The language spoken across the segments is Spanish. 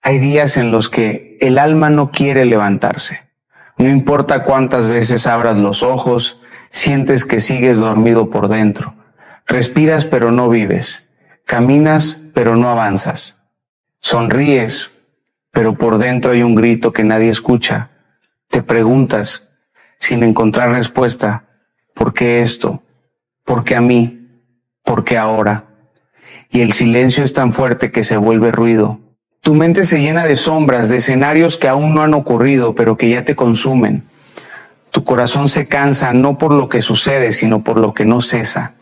Hay días en los que el alma no quiere levantarse. No importa cuántas veces abras los ojos, sientes que sigues dormido por dentro. Respiras pero no vives. Caminas pero no avanzas. Sonríes, pero por dentro hay un grito que nadie escucha. Te preguntas, sin encontrar respuesta, ¿por qué esto? ¿Por qué a mí? ¿Por qué ahora? Y el silencio es tan fuerte que se vuelve ruido. Tu mente se llena de sombras, de escenarios que aún no han ocurrido, pero que ya te consumen. Tu corazón se cansa no por lo que sucede, sino por lo que no cesa.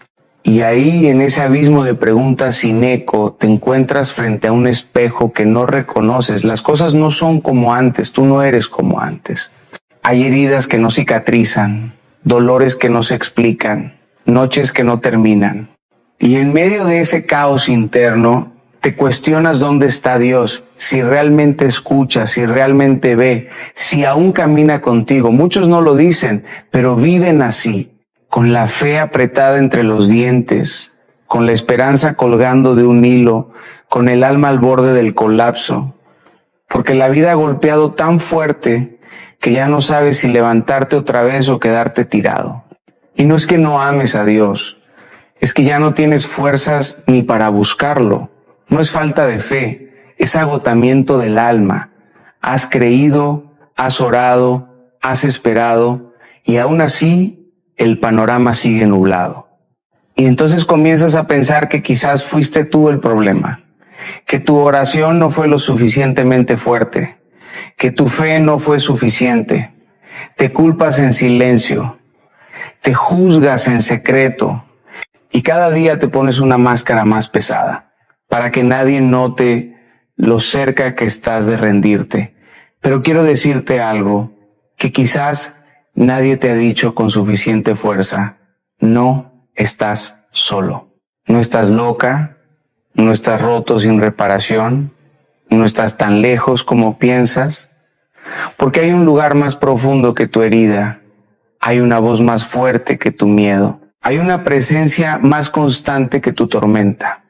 Y ahí, en ese abismo de preguntas sin eco, te encuentras frente a un espejo que no reconoces. Las cosas no son como antes, tú no eres como antes. Hay heridas que no cicatrizan, dolores que no se explican, noches que no terminan. Y en medio de ese caos interno, te cuestionas dónde está Dios, si realmente escucha, si realmente ve, si aún camina contigo. Muchos no lo dicen, pero viven así, con la fe apretada entre los dientes, con la esperanza colgando de un hilo, con el alma al borde del colapso, porque la vida ha golpeado tan fuerte que ya no sabes si levantarte otra vez o quedarte tirado. Y no es que no ames a Dios, es que ya no tienes fuerzas ni para buscarlo. No es falta de fe, es agotamiento del alma. Has creído, has orado, has esperado y aún así el panorama sigue nublado. Y entonces comienzas a pensar que quizás fuiste tú el problema, que tu oración no fue lo suficientemente fuerte, que tu fe no fue suficiente. Te culpas en silencio, te juzgas en secreto y cada día te pones una máscara más pesada para que nadie note lo cerca que estás de rendirte. Pero quiero decirte algo que quizás nadie te ha dicho con suficiente fuerza. No estás solo. No estás loca, no estás roto sin reparación, no estás tan lejos como piensas, porque hay un lugar más profundo que tu herida, hay una voz más fuerte que tu miedo, hay una presencia más constante que tu tormenta.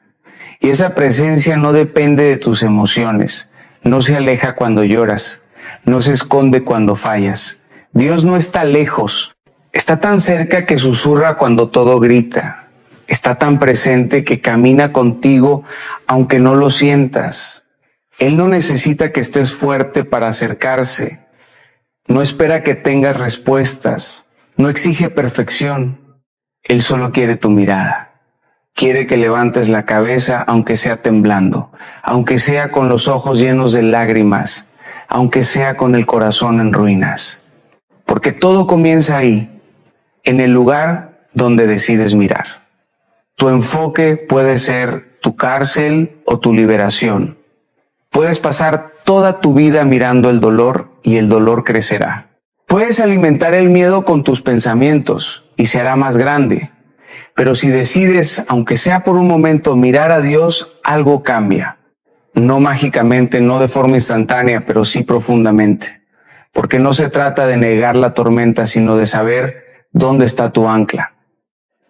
Y esa presencia no depende de tus emociones, no se aleja cuando lloras, no se esconde cuando fallas. Dios no está lejos, está tan cerca que susurra cuando todo grita, está tan presente que camina contigo aunque no lo sientas. Él no necesita que estés fuerte para acercarse, no espera que tengas respuestas, no exige perfección, Él solo quiere tu mirada. Quiere que levantes la cabeza aunque sea temblando, aunque sea con los ojos llenos de lágrimas, aunque sea con el corazón en ruinas. Porque todo comienza ahí, en el lugar donde decides mirar. Tu enfoque puede ser tu cárcel o tu liberación. Puedes pasar toda tu vida mirando el dolor y el dolor crecerá. Puedes alimentar el miedo con tus pensamientos y se hará más grande. Pero si decides, aunque sea por un momento, mirar a Dios, algo cambia. No mágicamente, no de forma instantánea, pero sí profundamente. Porque no se trata de negar la tormenta, sino de saber dónde está tu ancla.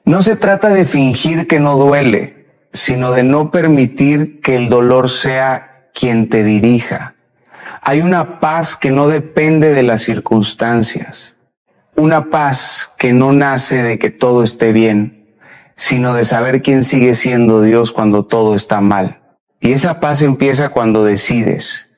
No se trata de fingir que no duele, sino de no permitir que el dolor sea quien te dirija. Hay una paz que no depende de las circunstancias. Una paz que no nace de que todo esté bien, sino de saber quién sigue siendo Dios cuando todo está mal. Y esa paz empieza cuando decides,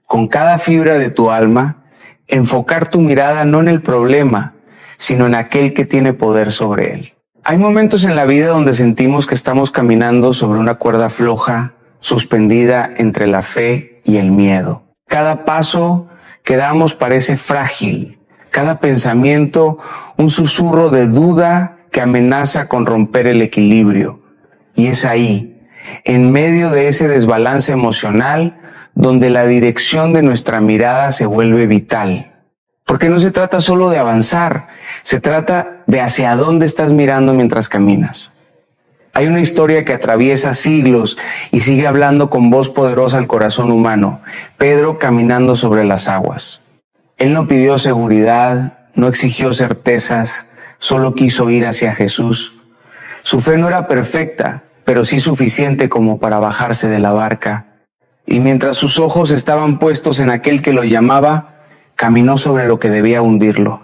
con cada fibra de tu alma, enfocar tu mirada no en el problema, sino en aquel que tiene poder sobre él. Hay momentos en la vida donde sentimos que estamos caminando sobre una cuerda floja, suspendida entre la fe y el miedo. Cada paso que damos parece frágil. Cada pensamiento, un susurro de duda que amenaza con romper el equilibrio. Y es ahí, en medio de ese desbalance emocional, donde la dirección de nuestra mirada se vuelve vital. Porque no se trata solo de avanzar, se trata de hacia dónde estás mirando mientras caminas. Hay una historia que atraviesa siglos y sigue hablando con voz poderosa al corazón humano. Pedro caminando sobre las aguas. Él no pidió seguridad, no exigió certezas, solo quiso ir hacia Jesús. Su fe no era perfecta, pero sí suficiente como para bajarse de la barca. y mientras sus ojos estaban puestos en aquel que lo llamaba, caminó sobre lo que debía hundirlo.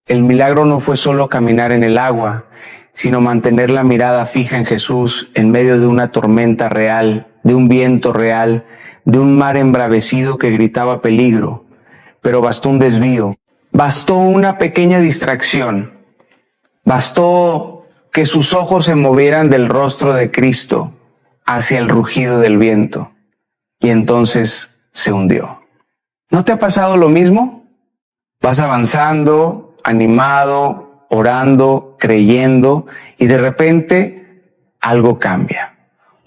El milagro no fue solo caminar en el agua, sino mantener la mirada fija en Jesús en medio de una tormenta real, de un viento real, de un mar embravecido que gritaba peligro. Pero bastó un desvío, bastó una pequeña distracción, bastó que sus ojos se movieran del rostro de Cristo hacia el rugido del viento, y entonces se hundió. ¿No te ha pasado lo mismo? Vas avanzando, animado, orando, creyendo, y de repente algo cambia.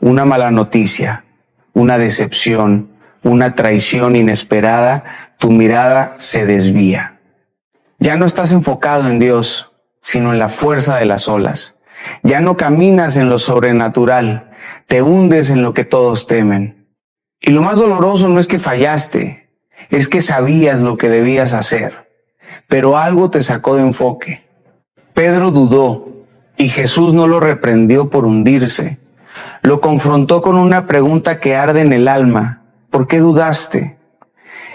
Una mala noticia, una decepción, una traición inesperada, tu mirada se desvía. Ya no estás enfocado en Dios, sino en la fuerza de las olas. Ya no caminas en lo sobrenatural, te hundes en lo que todos temen. Y lo más doloroso no es que fallaste, es que sabías lo que debías hacer, pero algo te sacó de enfoque. Pedro dudó y Jesús no lo reprendió por hundirse. Lo confrontó con una pregunta que arde en el alma. ¿Por qué dudaste?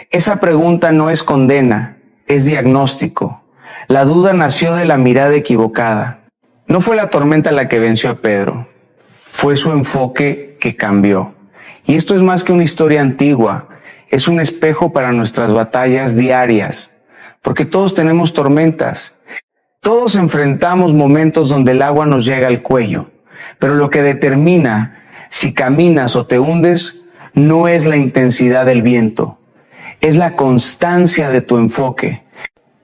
Esa pregunta no es condena, es diagnóstico. La duda nació de la mirada equivocada. No fue la tormenta la que venció a Pedro, fue su enfoque que cambió. Y esto es más que una historia antigua, es un espejo para nuestras batallas diarias, porque todos tenemos tormentas. Todos enfrentamos momentos donde el agua nos llega al cuello, pero lo que determina si caminas o te hundes no es la intensidad del viento, es la constancia de tu enfoque.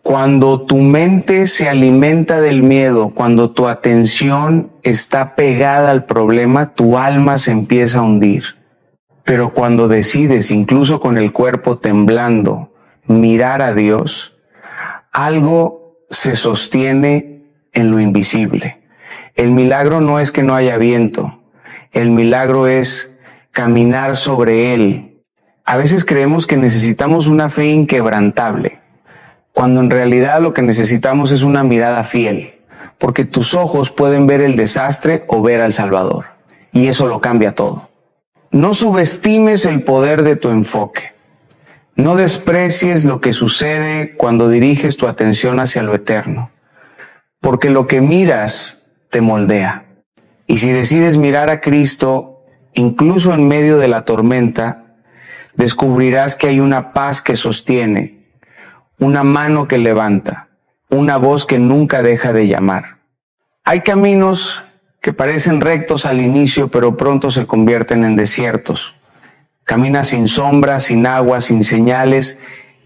Cuando tu mente se alimenta del miedo, cuando tu atención está pegada al problema, tu alma se empieza a hundir. Pero cuando decides, incluso con el cuerpo temblando, mirar a Dios, algo se sostiene en lo invisible. El milagro no es que no haya viento, el milagro es caminar sobre él. A veces creemos que necesitamos una fe inquebrantable, cuando en realidad lo que necesitamos es una mirada fiel, porque tus ojos pueden ver el desastre o ver al Salvador, y eso lo cambia todo. No subestimes el poder de tu enfoque. No desprecies lo que sucede cuando diriges tu atención hacia lo eterno, porque lo que miras te moldea. Y si decides mirar a Cristo, incluso en medio de la tormenta, descubrirás que hay una paz que sostiene, una mano que levanta, una voz que nunca deja de llamar. Hay caminos que parecen rectos al inicio, pero pronto se convierten en desiertos. Caminas sin sombra, sin agua, sin señales,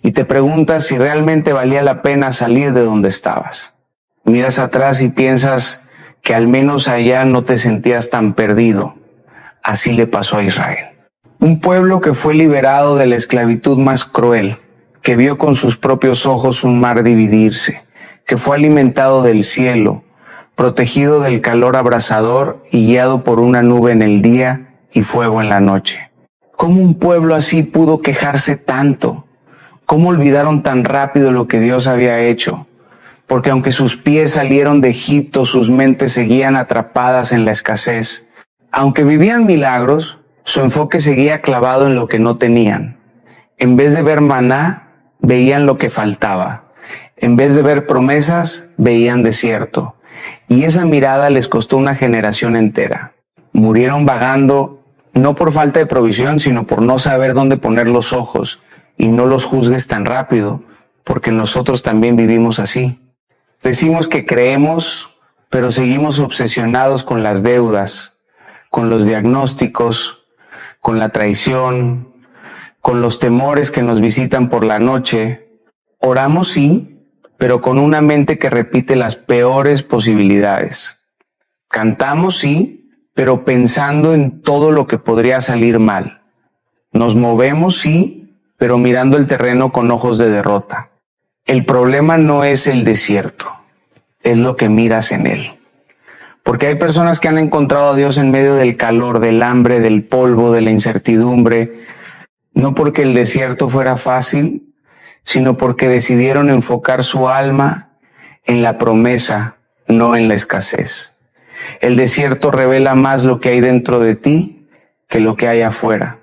y te preguntas si realmente valía la pena salir de donde estabas. Miras atrás y piensas que al menos allá no te sentías tan perdido. Así le pasó a Israel. Un pueblo que fue liberado de la esclavitud más cruel, que vio con sus propios ojos un mar dividirse, que fue alimentado del cielo, protegido del calor abrasador y guiado por una nube en el día y fuego en la noche. ¿Cómo un pueblo así pudo quejarse tanto? ¿Cómo olvidaron tan rápido lo que Dios había hecho? Porque aunque sus pies salieron de Egipto, sus mentes seguían atrapadas en la escasez. Aunque vivían milagros, su enfoque seguía clavado en lo que no tenían. En vez de ver maná, veían lo que faltaba. En vez de ver promesas, veían desierto. Y esa mirada les costó una generación entera. Murieron vagando, no por falta de provisión, sino por no saber dónde poner los ojos. Y no los juzgues tan rápido, porque nosotros también vivimos así. Decimos que creemos, pero seguimos obsesionados con las deudas, con los diagnósticos, con la traición, con los temores que nos visitan por la noche. Oramos sí, pero con una mente que repite las peores posibilidades. Cantamos sí, pero pensando en todo lo que podría salir mal. Nos movemos sí, pero mirando el terreno con ojos de derrota. El problema no es el desierto, es lo que miras en él. Porque hay personas que han encontrado a Dios en medio del calor, del hambre, del polvo, de la incertidumbre, no porque el desierto fuera fácil, sino porque decidieron enfocar su alma en la promesa, no en la escasez. El desierto revela más lo que hay dentro de ti que lo que hay afuera.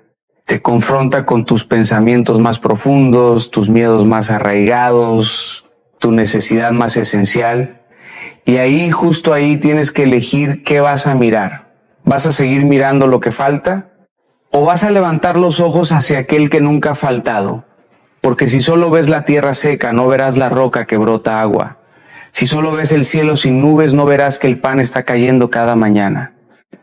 te confronta con tus pensamientos más profundos, tus miedos más arraigados, tu necesidad más esencial. Y ahí, justo ahí, tienes que elegir qué vas a mirar. ¿Vas a seguir mirando lo que falta? ¿O vas a levantar los ojos hacia aquel que nunca ha faltado? Porque si solo ves la tierra seca, no verás la roca que brota agua. Si solo ves el cielo sin nubes, no verás que el pan está cayendo cada mañana.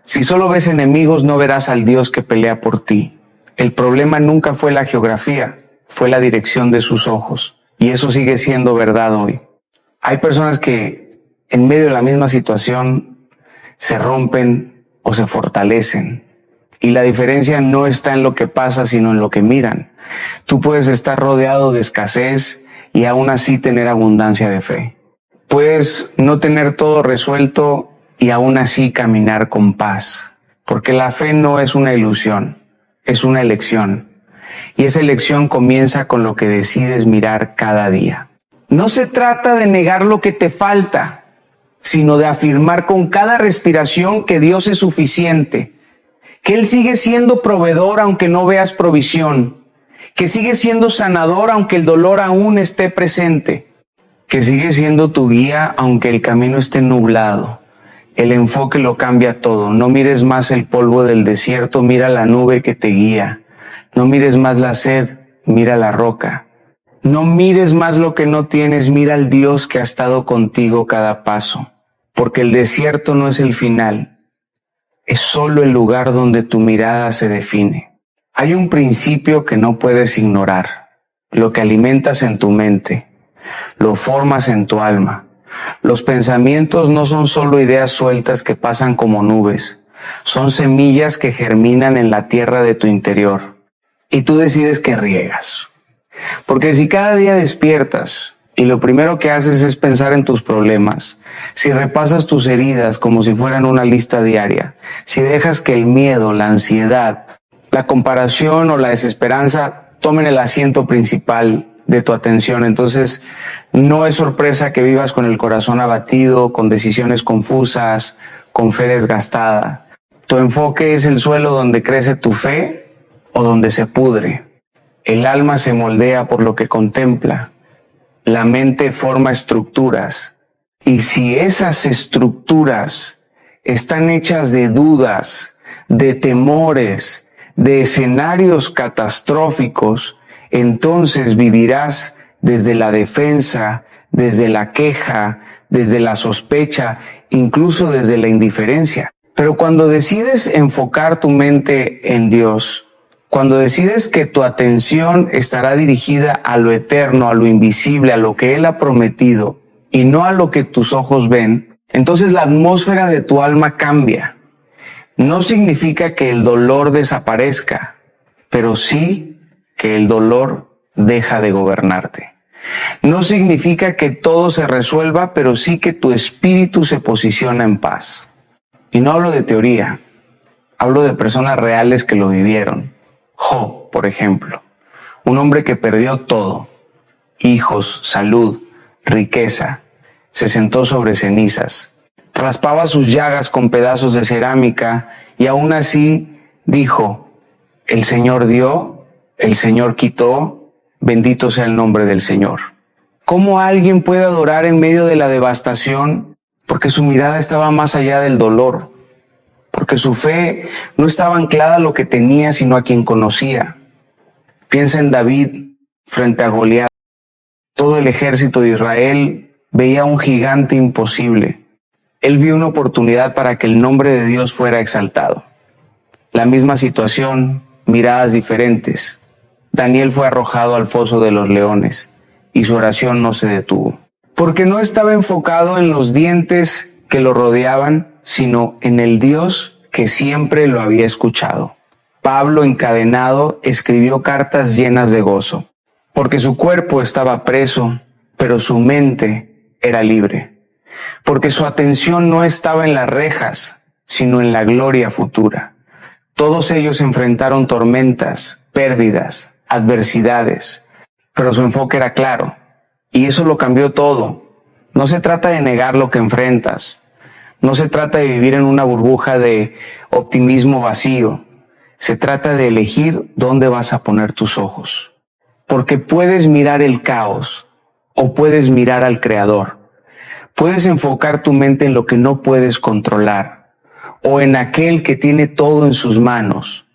Si solo ves enemigos, no verás al Dios que pelea por ti. El problema nunca fue la geografía, fue la dirección de sus ojos. Y eso sigue siendo verdad hoy. Hay personas que en medio de la misma situación se rompen o se fortalecen. Y la diferencia no está en lo que pasa, sino en lo que miran. Tú puedes estar rodeado de escasez y aún así tener abundancia de fe. Puedes no tener todo resuelto y aún así caminar con paz. Porque la fe no es una ilusión, es una elección. Y esa elección comienza con lo que decides mirar cada día. No se trata de negar lo que te falta, sino de afirmar con cada respiración que Dios es suficiente, que Él sigue siendo proveedor aunque no veas provisión, que sigue siendo sanador aunque el dolor aún esté presente, que sigue siendo tu guía aunque el camino esté nublado. El enfoque lo cambia todo. No mires más el polvo del desierto, mira la nube que te guía. No mires más la sed, mira la roca. No mires más lo que no tienes, mira al Dios que ha estado contigo cada paso. Porque el desierto no es el final, es solo el lugar donde tu mirada se define. Hay un principio que no puedes ignorar. Lo que alimentas en tu mente, lo formas en tu alma. Los pensamientos no son solo ideas sueltas que pasan como nubes. Son semillas que germinan en la tierra de tu interior. Y tú decides que riegas. Porque si cada día despiertas y lo primero que haces es pensar en tus problemas, si repasas tus heridas como si fueran una lista diaria, si dejas que el miedo, la ansiedad, la comparación o la desesperanza tomen el asiento principal de tu atención, entonces no es sorpresa que vivas con el corazón abatido, con decisiones confusas, con fe desgastada. Tu enfoque es el suelo donde crece tu fe o donde se pudre. El alma se moldea por lo que contempla. La mente forma estructuras. Y si esas estructuras están hechas de dudas, de temores, de escenarios catastróficos, entonces vivirás desde la defensa, desde la queja, desde la sospecha, incluso desde la indiferencia. Pero cuando decides enfocar tu mente en Dios, cuando decides que tu atención estará dirigida a lo eterno, a lo invisible, a lo que Él ha prometido y no a lo que tus ojos ven, entonces la atmósfera de tu alma cambia. No significa que el dolor desaparezca, pero sí que el dolor deja de gobernarte. No significa que todo se resuelva, pero sí que tu espíritu se posiciona en paz. Y no hablo de teoría, hablo de personas reales que lo vivieron. Job, por ejemplo, un hombre que perdió todo, hijos, salud, riqueza, se sentó sobre cenizas, raspaba sus llagas con pedazos de cerámica y aún así dijo, el Señor dio, el Señor quitó, bendito sea el nombre del Señor. ¿Cómo alguien puede adorar en medio de la devastación? Porque su mirada estaba más allá del dolor. Porque su fe no estaba anclada a lo que tenía, sino a quien conocía. Piensa en David frente a Goliat. Todo el ejército de Israel veía un gigante imposible. Él vio una oportunidad para que el nombre de Dios fuera exaltado. La misma situación, miradas diferentes. Daniel fue arrojado al foso de los leones y su oración no se detuvo. Porque no estaba enfocado en los dientes que lo rodeaban, sino en el Dios que siempre lo había escuchado. Pablo, encadenado, escribió cartas llenas de gozo, porque su cuerpo estaba preso, pero su mente era libre, porque su atención no estaba en las rejas, sino en la gloria futura. Todos ellos enfrentaron tormentas, pérdidas, adversidades, pero su enfoque era claro, y eso lo cambió todo. No se trata de negar lo que enfrentas, no se trata de vivir en una burbuja de optimismo vacío. Se trata de elegir dónde vas a poner tus ojos. Porque puedes mirar el caos o puedes mirar al Creador. Puedes enfocar tu mente en lo que no puedes controlar o en aquel que tiene todo en sus manos.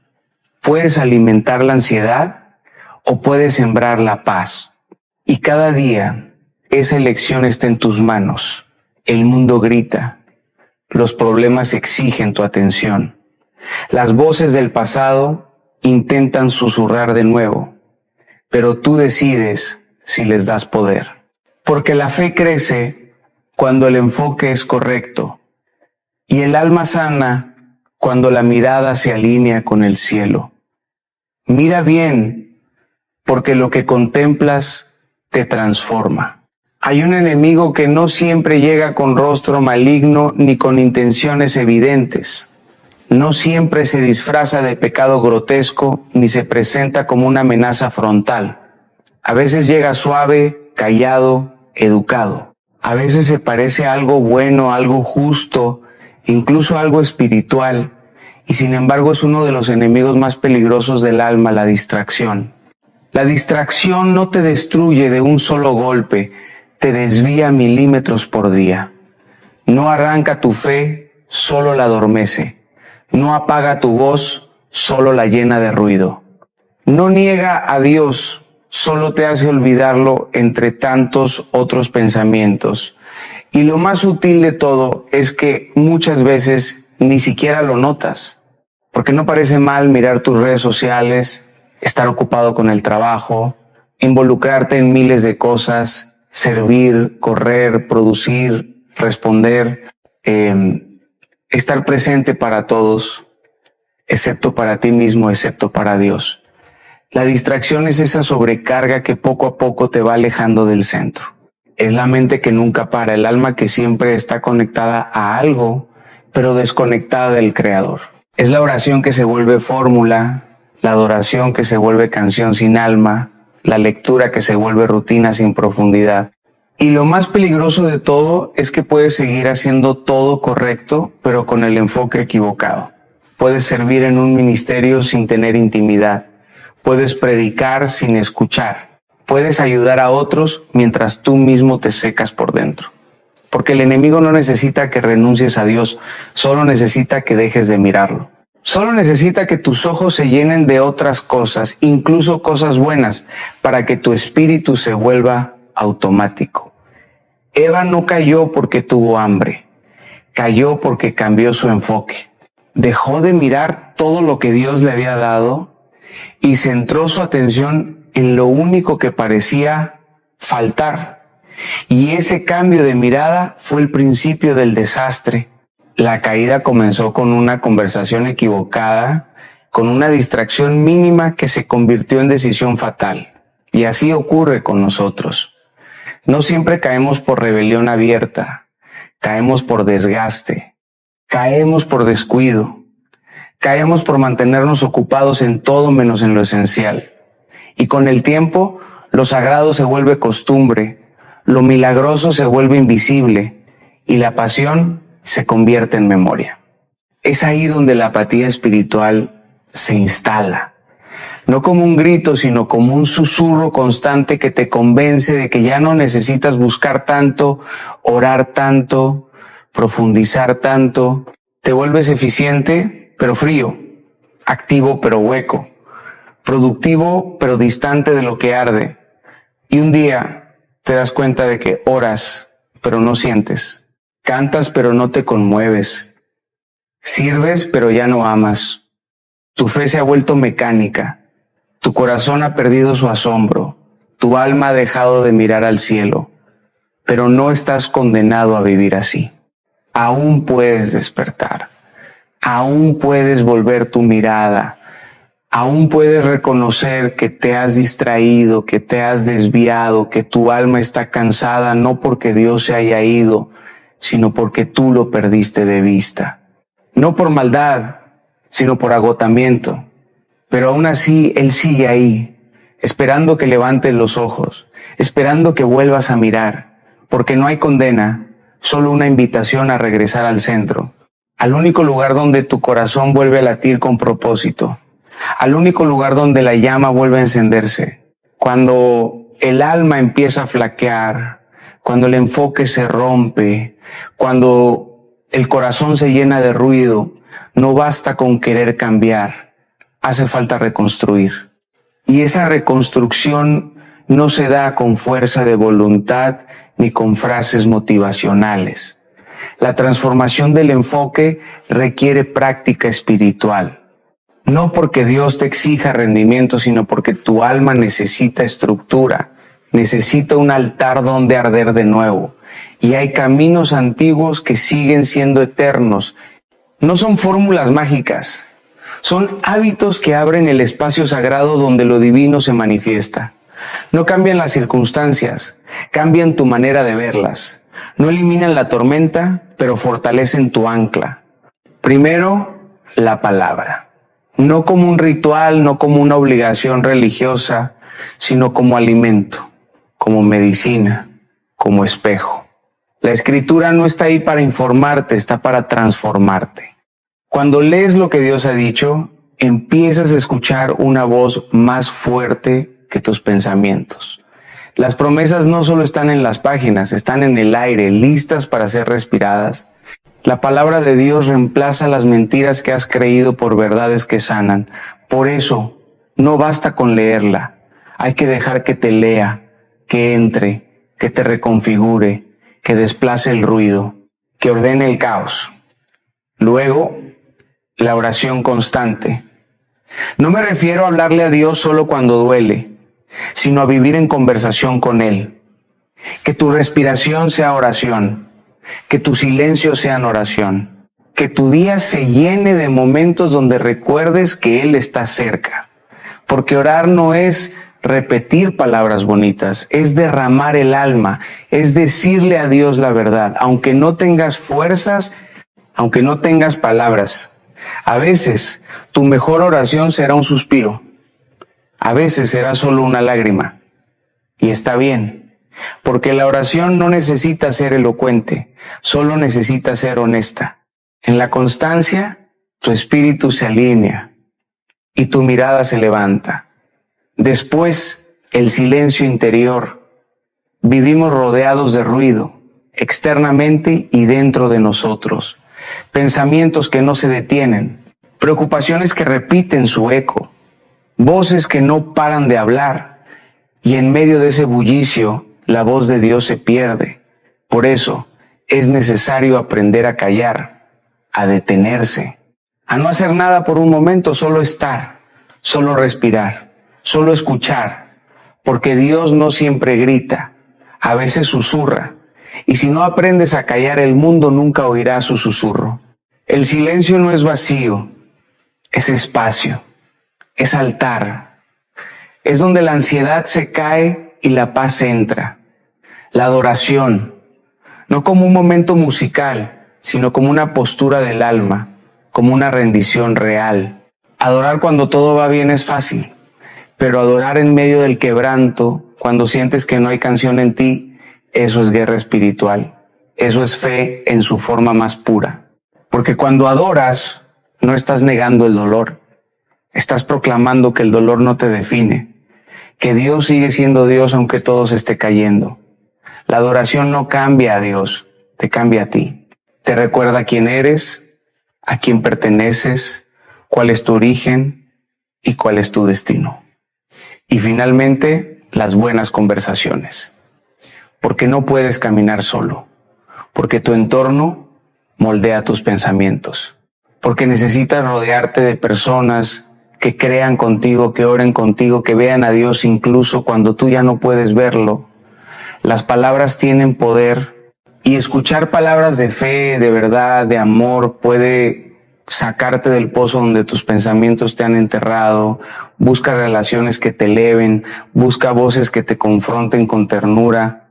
Puedes alimentar la ansiedad o puedes sembrar la paz. Y cada día esa elección está en tus manos. El mundo grita. Los problemas exigen tu atención. Las voces del pasado intentan susurrar de nuevo, pero tú decides si les das poder. Porque la fe crece cuando el enfoque es correcto y el alma sana cuando la mirada se alinea con el cielo. Mira bien, porque lo que contemplas te transforma. Hay un enemigo que no siempre llega con rostro maligno ni con intenciones evidentes. No siempre se disfraza de pecado grotesco ni se presenta como una amenaza frontal. A veces llega suave, callado, educado. A veces se parece a algo bueno, algo justo, incluso algo espiritual, y sin embargo es uno de los enemigos más peligrosos del alma, la distracción. La distracción no te destruye de un solo golpe, te desvía milímetros por día. No arranca tu fe, solo la adormece. No apaga tu voz, solo la llena de ruido. No niega a Dios, solo te hace olvidarlo entre tantos otros pensamientos. Y lo más sutil de todo es que muchas veces ni siquiera lo notas, porque no parece mal mirar tus redes sociales, estar ocupado con el trabajo, involucrarte en miles de cosas, servir, correr, producir, responder, estar presente para todos, excepto para ti mismo, excepto para Dios. La distracción es esa sobrecarga que poco a poco te va alejando del centro. Es la mente que nunca para, el alma que siempre está conectada a algo, pero desconectada del Creador. Es la oración que se vuelve fórmula, la adoración que se vuelve canción sin alma, la lectura que se vuelve rutina sin profundidad. Y lo más peligroso de todo es que puedes seguir haciendo todo correcto, pero con el enfoque equivocado. Puedes servir en un ministerio sin tener intimidad. Puedes predicar sin escuchar. Puedes ayudar a otros mientras tú mismo te secas por dentro. Porque el enemigo no necesita que renuncies a Dios, solo necesita que dejes de mirarlo. Solo necesita que tus ojos se llenen de otras cosas, incluso cosas buenas, para que tu espíritu se vuelva automático. Eva no cayó porque tuvo hambre, cayó porque cambió su enfoque. Dejó de mirar todo lo que Dios le había dado y centró su atención en lo único que parecía faltar. Y ese cambio de mirada fue el principio del desastre. La caída comenzó con una conversación equivocada, con una distracción mínima que se convirtió en decisión fatal. Y así ocurre con nosotros. No siempre caemos por rebelión abierta, caemos por desgaste, caemos por descuido, caemos por mantenernos ocupados en todo menos en lo esencial. Y con el tiempo, lo sagrado se vuelve costumbre, lo milagroso se vuelve invisible y la pasión se convierte en memoria. Es ahí donde la apatía espiritual se instala. No como un grito, sino como un susurro constante que te convence de que ya no necesitas buscar tanto, orar tanto, profundizar tanto. Te vuelves eficiente, pero frío, activo, pero hueco, productivo, pero distante de lo que arde. Y un día te das cuenta de que oras, pero no sientes. Cantas, pero no te conmueves. Sirves, pero ya no amas. Tu fe se ha vuelto mecánica. Tu corazón ha perdido su asombro, tu alma ha dejado de mirar al cielo, pero no estás condenado a vivir así. Aún puedes despertar, aún puedes volver tu mirada, aún puedes reconocer que te has distraído, que te has desviado, que tu alma está cansada, no porque Dios se haya ido, sino porque tú lo perdiste de vista. No por maldad, sino por agotamiento. Pero aún así, Él sigue ahí, esperando que levantes los ojos, esperando que vuelvas a mirar, porque no hay condena, solo una invitación a regresar al centro, al único lugar donde tu corazón vuelve a latir con propósito, al único lugar donde la llama vuelve a encenderse. Cuando el alma empieza a flaquear, cuando el enfoque se rompe, cuando el corazón se llena de ruido, no basta con querer cambiar, hace falta reconstruir. Y esa reconstrucción no se da con fuerza de voluntad ni con frases motivacionales. La transformación del enfoque requiere práctica espiritual. No porque Dios te exija rendimiento, sino porque tu alma necesita estructura, necesita un altar donde arder de nuevo. Y hay caminos antiguos que siguen siendo eternos. No son fórmulas mágicas, son hábitos que abren el espacio sagrado donde lo divino se manifiesta. No cambian las circunstancias, cambian tu manera de verlas. No eliminan la tormenta, pero fortalecen tu ancla. Primero, la palabra. No como un ritual, no como una obligación religiosa, sino como alimento, como medicina, como espejo. La escritura no está ahí para informarte, está para transformarte. Cuando lees lo que Dios ha dicho, empiezas a escuchar una voz más fuerte que tus pensamientos. Las promesas no solo están en las páginas, están en el aire, listas para ser respiradas. La palabra de Dios reemplaza las mentiras que has creído por verdades que sanan. Por eso, no basta con leerla. Hay que dejar que te lea, que entre, que te reconfigure, que desplace el ruido, que ordene el caos. Luego, la oración constante. No me refiero a hablarle a Dios solo cuando duele, sino a vivir en conversación con Él. Que tu respiración sea oración, que tu silencio sea oración, que tu día se llene de momentos donde recuerdes que Él está cerca. Porque orar no es repetir palabras bonitas, es derramar el alma, es decirle a Dios la verdad, aunque no tengas fuerzas, aunque no tengas palabras. A veces tu mejor oración será un suspiro, a veces será solo una lágrima. Y está bien, porque la oración no necesita ser elocuente, solo necesita ser honesta. En la constancia, tu espíritu se alinea y tu mirada se levanta. Después, el silencio interior. Vivimos rodeados de ruido, externamente y dentro de nosotros. Pensamientos que no se detienen, preocupaciones que repiten su eco, voces que no paran de hablar, y en medio de ese bullicio, la voz de Dios se pierde. Por eso, es necesario aprender a callar, a detenerse, a no hacer nada por un momento, solo estar, solo respirar, solo escuchar, porque Dios no siempre grita, a veces susurra, y si no aprendes a callar, el mundo nunca oirá su susurro. El silencio no es vacío, es espacio, es altar, es donde la ansiedad se cae y la paz entra. La adoración, no como un momento musical, sino como una postura del alma, como una rendición real. Adorar cuando todo va bien es fácil, pero adorar en medio del quebranto, cuando sientes que no hay canción en ti, eso es guerra espiritual. Eso es fe en su forma más pura. Porque cuando adoras, no estás negando el dolor. Estás proclamando que el dolor no te define, que Dios sigue siendo Dios aunque todo se esté cayendo. La adoración no cambia a Dios, te cambia a ti. Te recuerda quién eres, a quién perteneces, cuál es tu origen y cuál es tu destino. Y finalmente, las buenas conversaciones. Porque no puedes caminar solo, porque tu entorno moldea tus pensamientos, porque necesitas rodearte de personas que crean contigo, que oren contigo, que vean a Dios incluso cuando tú ya no puedes verlo. Las palabras tienen poder y escuchar palabras de fe, de verdad, de amor puede sacarte del pozo donde tus pensamientos te han enterrado. Busca relaciones que te eleven, busca voces que te confronten con ternura.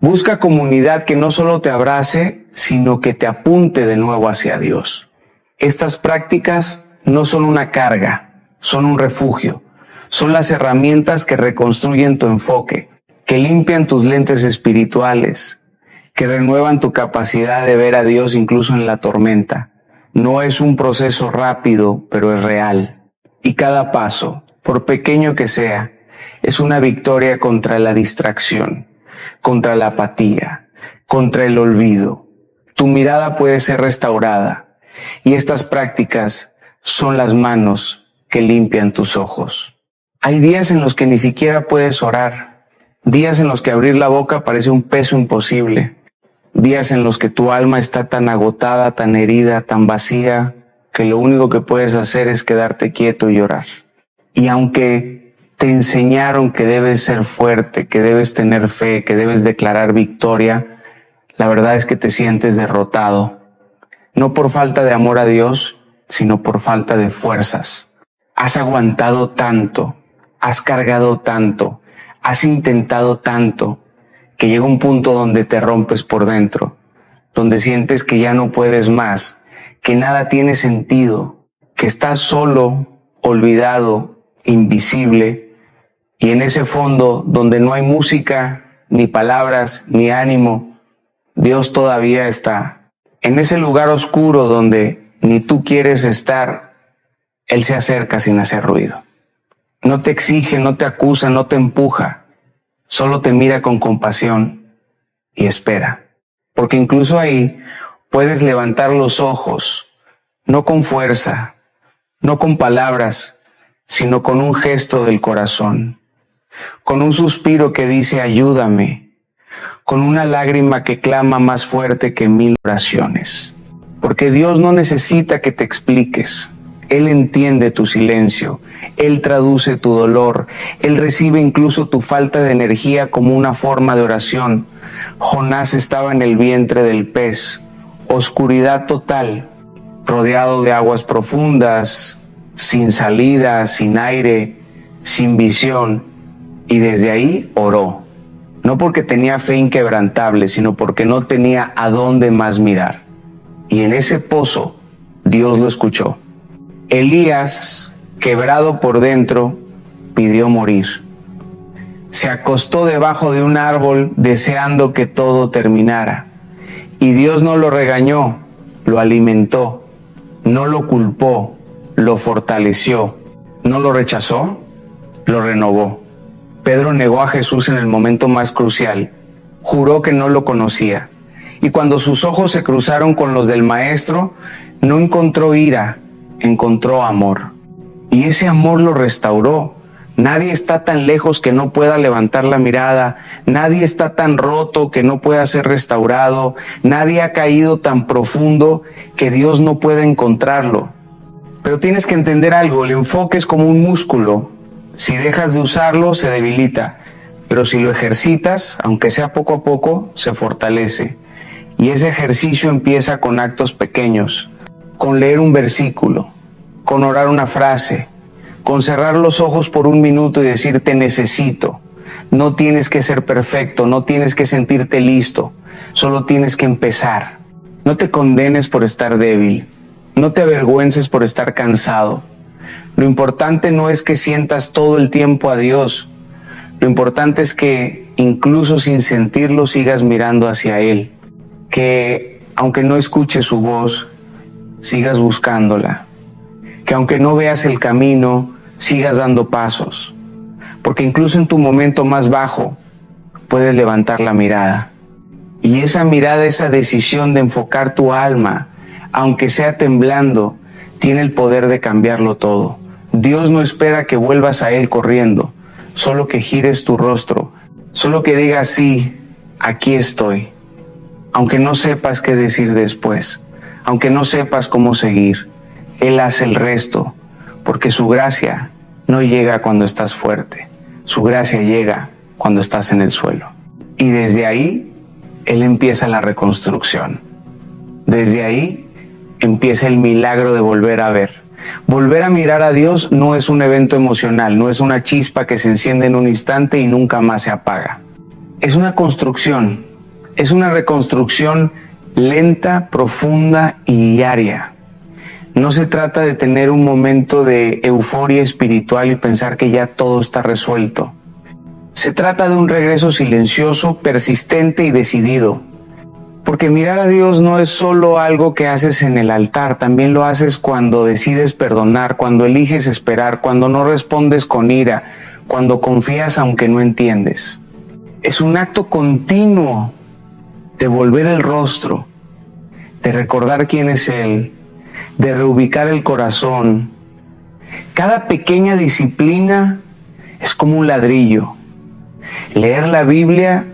Busca comunidad que no solo te abrace, sino que te apunte de nuevo hacia Dios. Estas prácticas no son una carga, son un refugio. Son las herramientas que reconstruyen tu enfoque, que limpian tus lentes espirituales, que renuevan tu capacidad de ver a Dios incluso en la tormenta. No es un proceso rápido, pero es real. Y cada paso, por pequeño que sea, es una victoria contra la distracción, contra la apatía, contra el olvido. Tu mirada puede ser restaurada y estas prácticas son las manos que limpian tus ojos. Hay días en los que ni siquiera puedes orar, días en los que abrir la boca parece un peso imposible, días en los que tu alma está tan agotada, tan herida, tan vacía, que lo único que puedes hacer es quedarte quieto y llorar. Y aunque te enseñaron que debes ser fuerte, que debes tener fe, que debes declarar victoria, la verdad es que te sientes derrotado, no por falta de amor a Dios, sino por falta de fuerzas. Has aguantado tanto, has cargado tanto, has intentado tanto, que llega un punto donde te rompes por dentro, donde sientes que ya no puedes más, que nada tiene sentido, que estás solo, olvidado, invisible, y en ese fondo donde no hay música, ni palabras, ni ánimo, Dios todavía está. En ese lugar oscuro donde ni tú quieres estar, Él se acerca sin hacer ruido. No te exige, no te acusa, no te empuja, solo te mira con compasión y espera. Porque incluso ahí puedes levantar los ojos, no con fuerza, no con palabras, sino con un gesto del corazón, con un suspiro que dice ayúdame, con una lágrima que clama más fuerte que 1000 oraciones. Porque Dios no necesita que te expliques. Él entiende tu silencio, Él traduce tu dolor, Él recibe incluso tu falta de energía como una forma de oración. Jonás estaba en el vientre del pez, oscuridad total, rodeado de aguas profundas, sin salida, sin aire, sin visión, y desde ahí oró. No porque tenía fe inquebrantable, sino porque no tenía a dónde más mirar. Y en ese pozo, Dios lo escuchó. Elías, quebrado por dentro, pidió morir. Se acostó debajo de un árbol deseando que todo terminara. Y Dios no lo regañó, lo alimentó, no lo culpó, lo fortaleció, no lo rechazó, lo renovó. Pedro negó a Jesús en el momento más crucial, juró que no lo conocía. Y cuando sus ojos se cruzaron con los del Maestro, no encontró ira, encontró amor. Y ese amor lo restauró. Nadie está tan lejos que no pueda levantar la mirada. Nadie está tan roto que no pueda ser restaurado. Nadie ha caído tan profundo que Dios no pueda encontrarlo. Pero tienes que entender algo, el enfoque es como un músculo. Si dejas de usarlo, se debilita. Pero si lo ejercitas, aunque sea poco a poco, se fortalece. Y ese ejercicio empieza con actos pequeños, con leer un versículo, con orar una frase, con cerrar los ojos por un minuto y decir te necesito. No tienes que ser perfecto, no tienes que sentirte listo, solo tienes que empezar. No te condenes por estar débil, no te avergüences por estar cansado. Lo importante no es que sientas todo el tiempo a Dios, lo importante es que incluso sin sentirlo sigas mirando hacia Él, que aunque no escuches su voz, sigas buscándola, que aunque no veas el camino, sigas dando pasos, porque incluso en tu momento más bajo puedes levantar la mirada, y esa mirada, esa decisión de enfocar tu alma, aunque sea temblando, tiene el poder de cambiarlo todo. Dios no espera que vuelvas a Él corriendo, solo que gires tu rostro, solo que digas sí, aquí estoy, aunque no sepas qué decir después, aunque no sepas cómo seguir. Él hace el resto, porque su gracia no llega cuando estás fuerte, su gracia llega cuando estás en el suelo. Y desde ahí, Él empieza la reconstrucción. Desde ahí empieza el milagro de volver a ver. Volver a mirar a Dios no es un evento emocional, no es una chispa que se enciende en un instante y nunca más se apaga. Es una construcción, es una reconstrucción lenta, profunda y diaria. No se trata de tener un momento de euforia espiritual y pensar que ya todo está resuelto. Se trata de un regreso silencioso, persistente y decidido. Porque mirar a Dios no es solo algo que haces en el altar, también lo haces cuando decides perdonar, cuando eliges esperar, cuando no respondes con ira, cuando confías aunque no entiendes. Es un acto continuo de volver el rostro, de recordar quién es Él, de reubicar el corazón. Cada pequeña disciplina es como un ladrillo. Leer la Biblia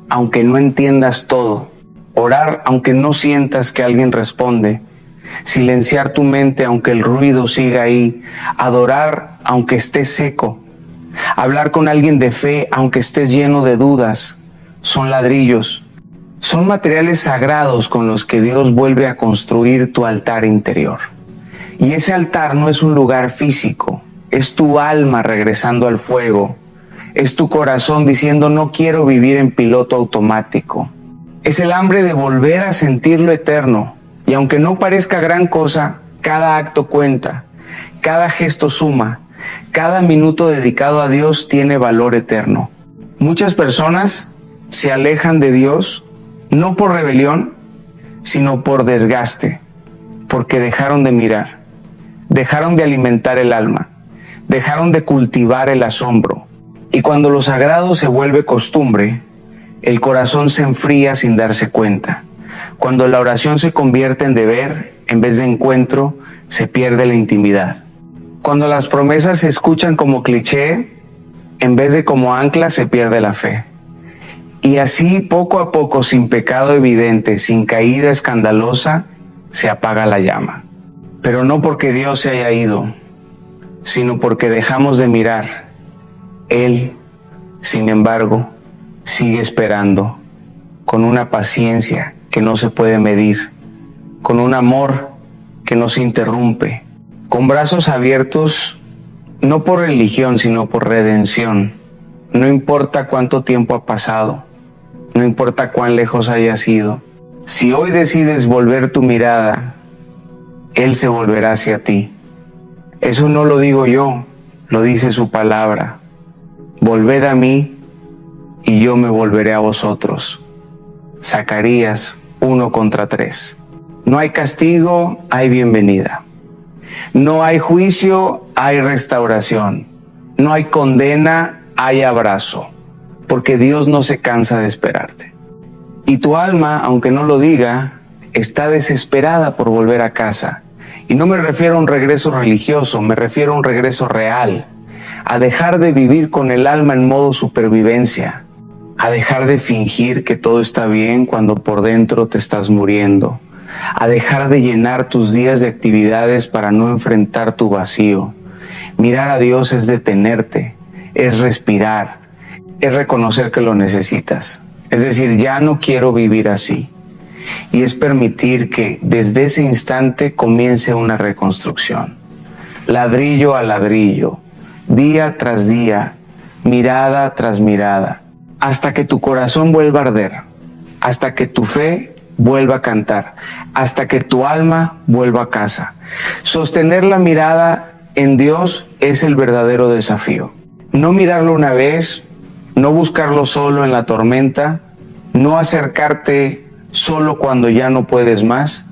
aunque no entiendas todo. Orar aunque no sientas que alguien responde. Silenciar tu mente aunque el ruido siga ahí. Adorar aunque estés seco. Hablar con alguien de fe aunque estés lleno de dudas. Son ladrillos. Son materiales sagrados con los que Dios vuelve a construir tu altar interior. Y ese altar no es un lugar físico. Es tu alma regresando al fuego. Es tu corazón diciendo no quiero vivir en piloto automático. Es el hambre de volver a sentir lo eterno. Y aunque no parezca gran cosa, cada acto cuenta, cada gesto suma, cada minuto dedicado a Dios tiene valor eterno. Muchas personas se alejan de Dios no por rebelión, sino por desgaste, porque dejaron de mirar, dejaron de alimentar el alma, dejaron de cultivar el asombro. Y cuando lo sagrado se vuelve costumbre, el corazón se enfría sin darse cuenta. Cuando la oración se convierte en deber, en vez de encuentro, se pierde la intimidad. Cuando las promesas se escuchan como cliché, en vez de como ancla, se pierde la fe. Y así, poco a poco, sin pecado evidente, sin caída escandalosa, se apaga la llama. Pero no porque Dios se haya ido, sino porque dejamos de mirar. Él, sin embargo, sigue esperando, con una paciencia que no se puede medir, con un amor que no se interrumpe, con brazos abiertos, no por religión, sino por redención. No importa cuánto tiempo ha pasado, no importa cuán lejos hayas ido. Si hoy decides volver tu mirada, Él se volverá hacia ti. Eso no lo digo yo, lo dice su palabra. Volved a mí y yo me volveré a vosotros. Zacarías 1:3. No hay castigo, hay bienvenida. No hay juicio, hay restauración. No hay condena, hay abrazo. Porque Dios no se cansa de esperarte. Y tu alma, aunque no lo diga, está desesperada por volver a casa. Y no me refiero a un regreso religioso, me refiero a un regreso real. A dejar de vivir con el alma en modo supervivencia. A dejar de fingir que todo está bien cuando por dentro te estás muriendo. A dejar de llenar tus días de actividades para no enfrentar tu vacío. Mirar a Dios es detenerte, es respirar, es reconocer que lo necesitas. Es decir, ya no quiero vivir así. Y es permitir que desde ese instante comience una reconstrucción. Ladrillo a ladrillo, día tras día, mirada tras mirada, hasta que tu corazón vuelva a arder, hasta que tu fe vuelva a cantar, hasta que tu alma vuelva a casa. Sostener la mirada en Dios es el verdadero desafío. No mirarlo una vez, no buscarlo solo en la tormenta, no acercarte solo cuando ya no puedes más.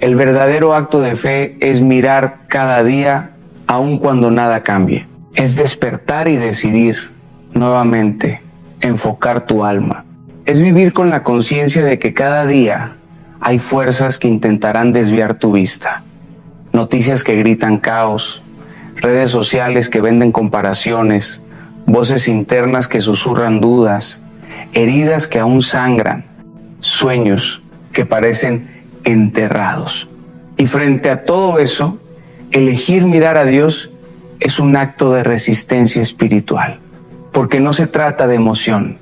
El verdadero acto de fe es mirar cada día, aun cuando nada cambie. Es despertar y decidir nuevamente enfocar tu alma. Es vivir con la conciencia de que cada día hay fuerzas que intentarán desviar tu vista. Noticias que gritan caos, redes sociales que venden comparaciones, voces internas que susurran dudas, heridas que aún sangran, sueños que parecen enterrados. Y frente a todo eso, elegir mirar a Dios es un acto de resistencia espiritual, porque no se trata de emoción,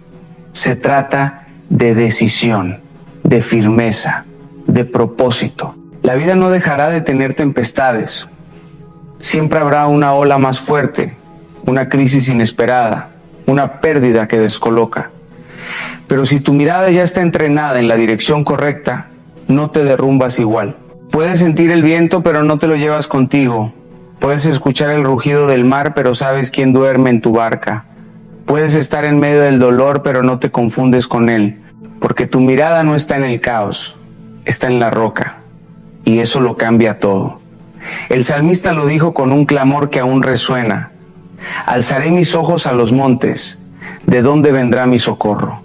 se trata de decisión, de firmeza, de propósito. La vida no dejará de tener tempestades. Siempre habrá una ola más fuerte, una crisis inesperada, una pérdida que descoloca. Pero si tu mirada ya está entrenada en la dirección correcta, no te derrumbas igual. Puedes sentir el viento, pero no te lo llevas contigo. Puedes escuchar el rugido del mar, pero sabes quién duerme en tu barca. Puedes estar en medio del dolor, pero no te confundes con él. porque tu mirada no está en el caos, está en la roca, y eso lo cambia todo. El salmista lo dijo con un clamor que aún resuena: alzaré mis ojos a los montes, ¿de dónde vendrá mi socorro?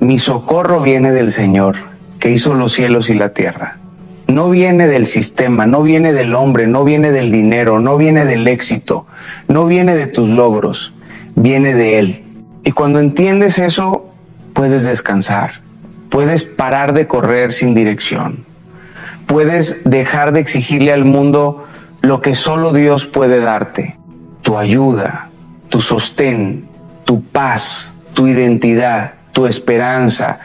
Mi socorro viene del Señor, que hizo los cielos y la tierra. No viene del sistema, no viene del hombre, no viene del dinero, no viene del éxito, no viene de tus logros, viene de Él. Y cuando entiendes eso, puedes descansar, puedes parar de correr sin dirección, puedes dejar de exigirle al mundo lo que solo Dios puede darte: tu ayuda, tu sostén, tu paz, tu identidad, tu esperanza.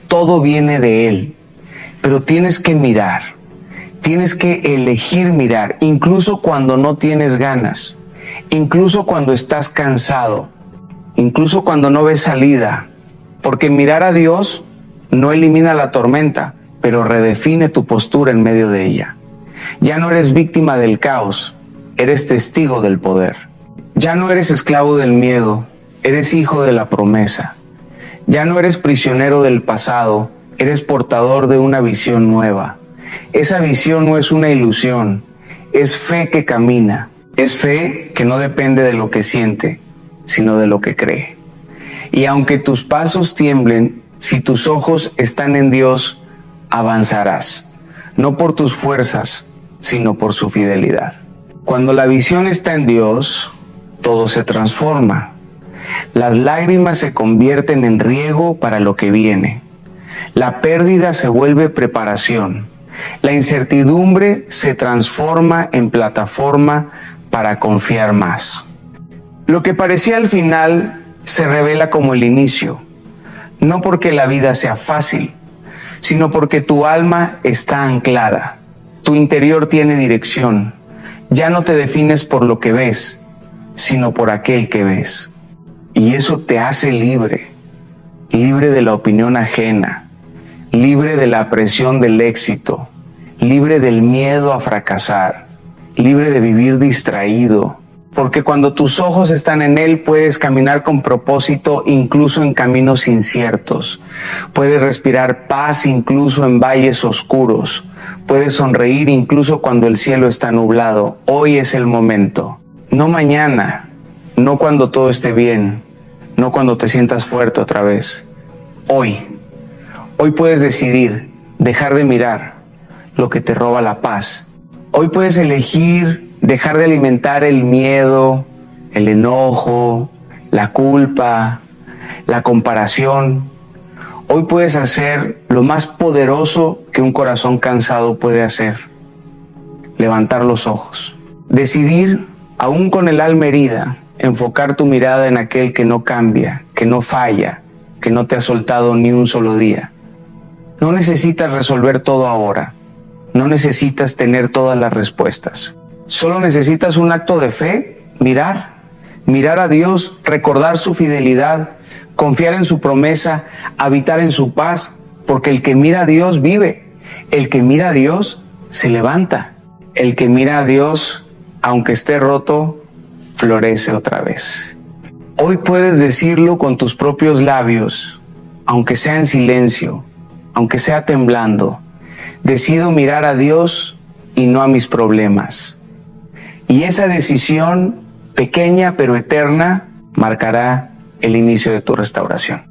Todo viene de Él. Pero tienes que mirar, tienes que elegir mirar, incluso cuando no tienes ganas, incluso cuando estás cansado, incluso cuando no ves salida, porque mirar a Dios no elimina la tormenta, pero redefine tu postura en medio de ella. Ya no eres víctima del caos, eres testigo del poder. Ya no eres esclavo del miedo, eres hijo de la promesa. Ya no eres prisionero del pasado, eres portador de una visión nueva. Esa visión no es una ilusión, es fe que camina, es fe que no depende de lo que siente, sino de lo que cree. Y aunque tus pasos tiemblen, si tus ojos están en Dios, avanzarás, no por tus fuerzas, sino por su fidelidad. Cuando la visión está en Dios, todo se transforma. Las lágrimas se convierten en riego para lo que viene. La pérdida se vuelve preparación. La incertidumbre se transforma en plataforma para confiar más. Lo que parecía el final se revela como el inicio, no porque la vida sea fácil, sino porque tu alma está anclada. Tu interior tiene dirección. Ya no te defines por lo que ves, sino por aquel que ves. Y eso te hace libre, libre de la opinión ajena, libre de la presión del éxito, libre del miedo a fracasar, libre de vivir distraído. Porque cuando tus ojos están en Él, puedes caminar con propósito incluso en caminos inciertos. Puedes respirar paz incluso en valles oscuros. Puedes sonreír incluso cuando el cielo está nublado. Hoy es el momento, no mañana, no cuando todo esté bien, no cuando te sientas fuerte otra vez. Hoy puedes decidir dejar de mirar lo que te roba la paz. Hoy puedes elegir dejar de alimentar el miedo, el enojo, la culpa, la comparación. Hoy puedes hacer lo más poderoso que un corazón cansado puede hacer: levantar los ojos. Decidir, aún con el alma herida, enfocar tu mirada en aquel que no cambia, que no falla, que no te ha soltado ni un solo día. No necesitas resolver todo ahora. No necesitas tener todas las respuestas. Solo necesitas un acto de fe, mirar a Dios, recordar su fidelidad, confiar en su promesa, habitar en su paz, porque el que mira a Dios vive. El que mira a Dios se levanta. El que mira a Dios, aunque esté roto, florece otra vez. Hoy puedes decirlo con tus propios labios, aunque sea en silencio, aunque sea temblando: decido mirar a Dios y no a mis problemas. Y esa decisión, pequeña pero eterna, marcará el inicio de tu restauración.